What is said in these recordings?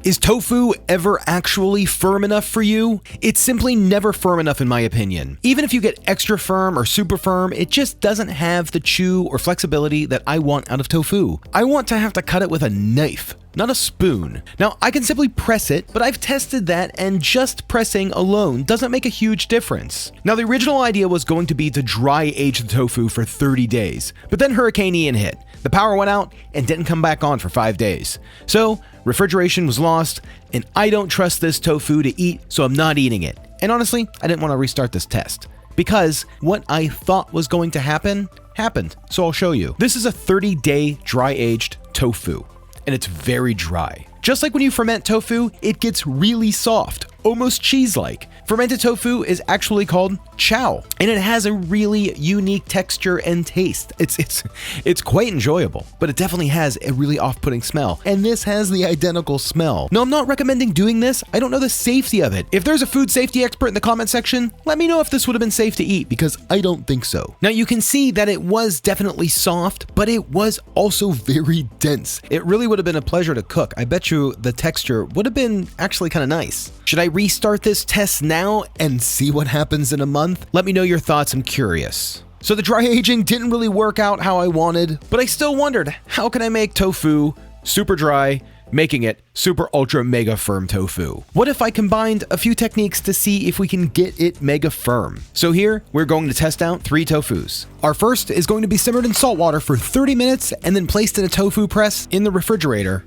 Is tofu ever actually firm enough for you? It's simply never firm enough in my opinion. Even if you get extra firm or super firm, it just doesn't have the chew or flexibility that I want out of tofu. I want to have to cut it with a knife, not a spoon. Now, I can simply press it, but I've tested that and just pressing alone doesn't make a huge difference. Now, the original idea was going to be to dry age the tofu for 30 days, but then Hurricane Ian hit. The power went out and didn't come back on for 5 days. So, refrigeration was lost, and I don't trust this tofu to eat, so I'm not eating it. And honestly, I didn't want to restart this test, because what I thought was going to happen, happened. So I'll show you. This is a 30-day dry-aged tofu, and it's very dry. Just like when you ferment tofu, it gets really soft, almost cheese-like. Fermented tofu is actually called chow, and it has a really unique texture and taste. It's quite enjoyable, but it definitely has a really off-putting smell, and this has the identical smell. Now, I'm not recommending doing this. I don't know the safety of it. If there's a food safety expert in the comment section, let me know if this would have been safe to eat, because I don't think so. Now, you can see that it was definitely soft, but it was also very dense. It really would have been a pleasure to cook. I bet you the texture would have been actually kind of nice. Should I restart this test now and see what happens in a month? Let me know your thoughts, I'm curious. So the dry aging didn't really work out how I wanted, but I still wondered, how can I make tofu super dry, making it super ultra mega firm tofu? What if I combined a few techniques to see if we can get it mega firm? So here, we're going to test out 3 tofus. Our first is going to be simmered in salt water for 30 minutes and then placed in a tofu press in the refrigerator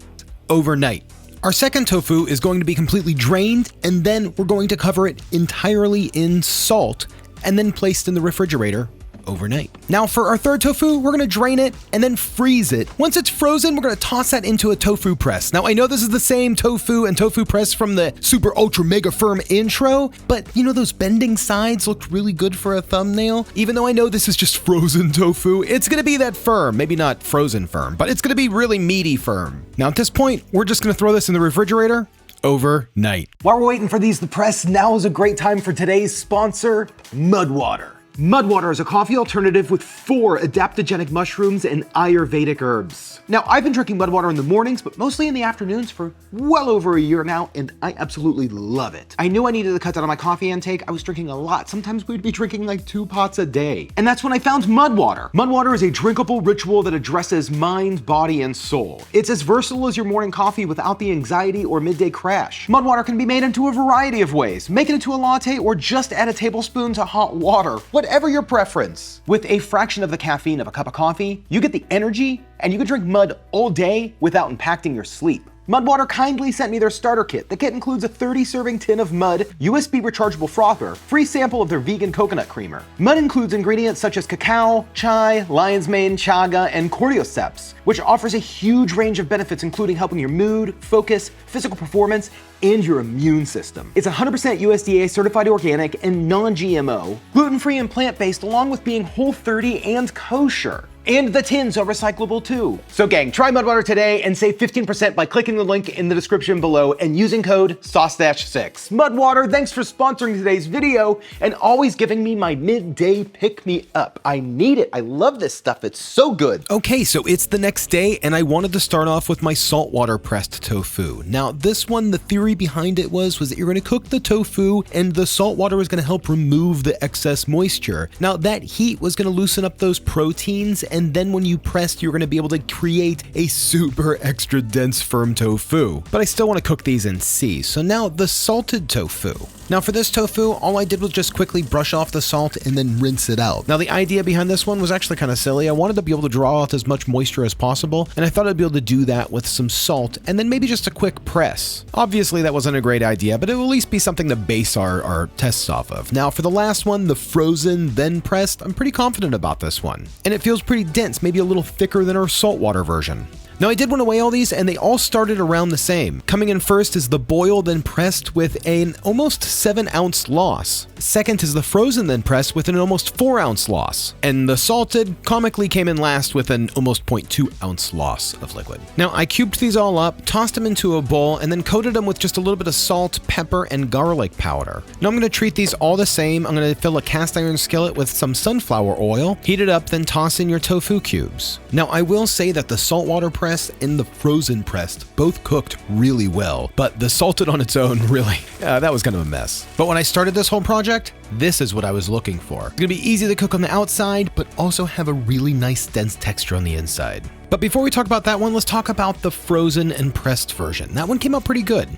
overnight. Our second tofu is going to be completely drained, and then we're going to cover it entirely in salt and then placed in the refrigerator overnight. Now for our third tofu, we're gonna drain it and then freeze it. Once it's frozen, we're gonna toss that into a tofu press. Now I know this is the same tofu and tofu press from the super ultra mega firm intro, but you know those bending sides looked really good for a thumbnail. Even though I know this is just frozen tofu, it's gonna be that firm. Maybe not frozen firm, but it's gonna be really meaty firm. Now at this point, we're just gonna throw this in the refrigerator overnight. While we're waiting for these to press, now is a great time for today's sponsor, Mudwater. Mudwater is a coffee alternative with 4 adaptogenic mushrooms and Ayurvedic herbs. Now, I've been drinking Mudwater in the mornings, but mostly in the afternoons for well over a year now, and I absolutely love it. I knew I needed to cut down on my coffee intake. I was drinking a lot. Sometimes we'd be drinking like 2 pots a day. And that's when I found Mudwater. Mudwater is a drinkable ritual that addresses mind, body, and soul. It's as versatile as your morning coffee without the anxiety or midday crash. Mudwater can be made into a variety of ways. Make it into a latte or just add a tablespoon to hot water. Whatever your preference. With a fraction of the caffeine of a cup of coffee, you get the energy and you can drink mud all day without impacting your sleep. Mudwater kindly sent me their starter kit. The kit includes a 30-serving tin of mud, USB rechargeable frother, free sample of their vegan coconut creamer. Mud includes ingredients such as cacao, chai, lion's mane, chaga, and cordyceps, which offers a huge range of benefits including helping your mood, focus, physical performance, and your immune system. It's 100% USDA certified organic and non-GMO, gluten-free and plant-based, along with being Whole30 and kosher. And the tins are recyclable too. So gang, try Mudwater today and save 15% by clicking the link in the description below and using code Saucestache6. Mudwater, thanks for sponsoring today's video and always giving me my midday pick-me-up. I need it. I love this stuff. It's so good. Okay, so it's the next day and I wanted to start off with my saltwater pressed tofu. Now this one, the theory behind it was that you're gonna cook the tofu and the salt water was gonna help remove the excess moisture. Now that heat was gonna loosen up those proteins, and then when you pressed, you're gonna be able to create a super extra dense firm tofu. But I still wanna cook these and see. So now the salted tofu. Now for this tofu, all I did was just quickly brush off the salt and then rinse it out. Now the idea behind this one was actually kind of silly. I wanted to be able to draw out as much moisture as possible, and I thought I'd be able to do that with some salt and then maybe just a quick press. Obviously that wasn't a great idea, but it will at least be something to base our tests off of. Now for the last one, the frozen then pressed, I'm pretty confident about this one. And it feels pretty dense, maybe a little thicker than our saltwater version. Now I did want to weigh all these and they all started around the same. Coming in first is the boiled then pressed with an almost 7-ounce loss. Second is the frozen then pressed with an almost 4-ounce loss. And the salted comically came in last with an almost 0.2-ounce loss of liquid. Now I cubed these all up, tossed them into a bowl, and then coated them with just a little bit of salt, pepper, and garlic powder. Now I'm going to treat these all the same. I'm going to fill a cast iron skillet with some sunflower oil, heat it up, then toss in your tofu cubes. Now I will say that the saltwater press pressed and the frozen pressed both cooked really well, but the salted on its own, really, that was kind of a mess. But when I started this whole project, this is what I was looking for. It's gonna be easy to cook on the outside, but also have a really nice dense texture on the inside. But before we talk about that one, let's talk about the frozen and pressed version. That one came out pretty good.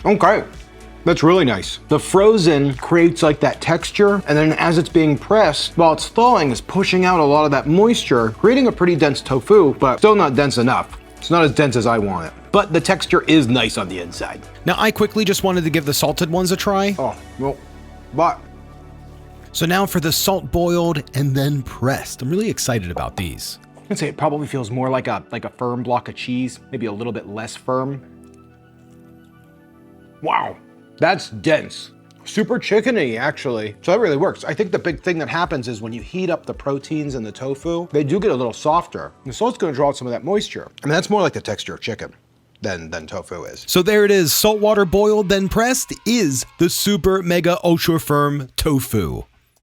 Okay. That's really nice. The frozen creates like that texture, and then as it's being pressed, while it's thawing, is pushing out a lot of that moisture, creating a pretty dense tofu, but still not dense enough. It's not as dense as I want it. But the texture is nice on the inside. Now, I quickly just wanted to give the salted ones a try. Oh, well, but... So now for the salt boiled and then pressed. I'm really excited about these. I'd say it probably feels more like a firm block of cheese, maybe a little bit less firm. Wow. That's dense. Super chickeny, actually. So that really works. I think the big thing that happens is when you heat up the proteins in the tofu, they do get a little softer. And so it's gonna draw out some of that moisture. I mean, that's more like the texture of chicken than tofu is. So there it is. Saltwater boiled, then pressed is the super mega ultra firm tofu.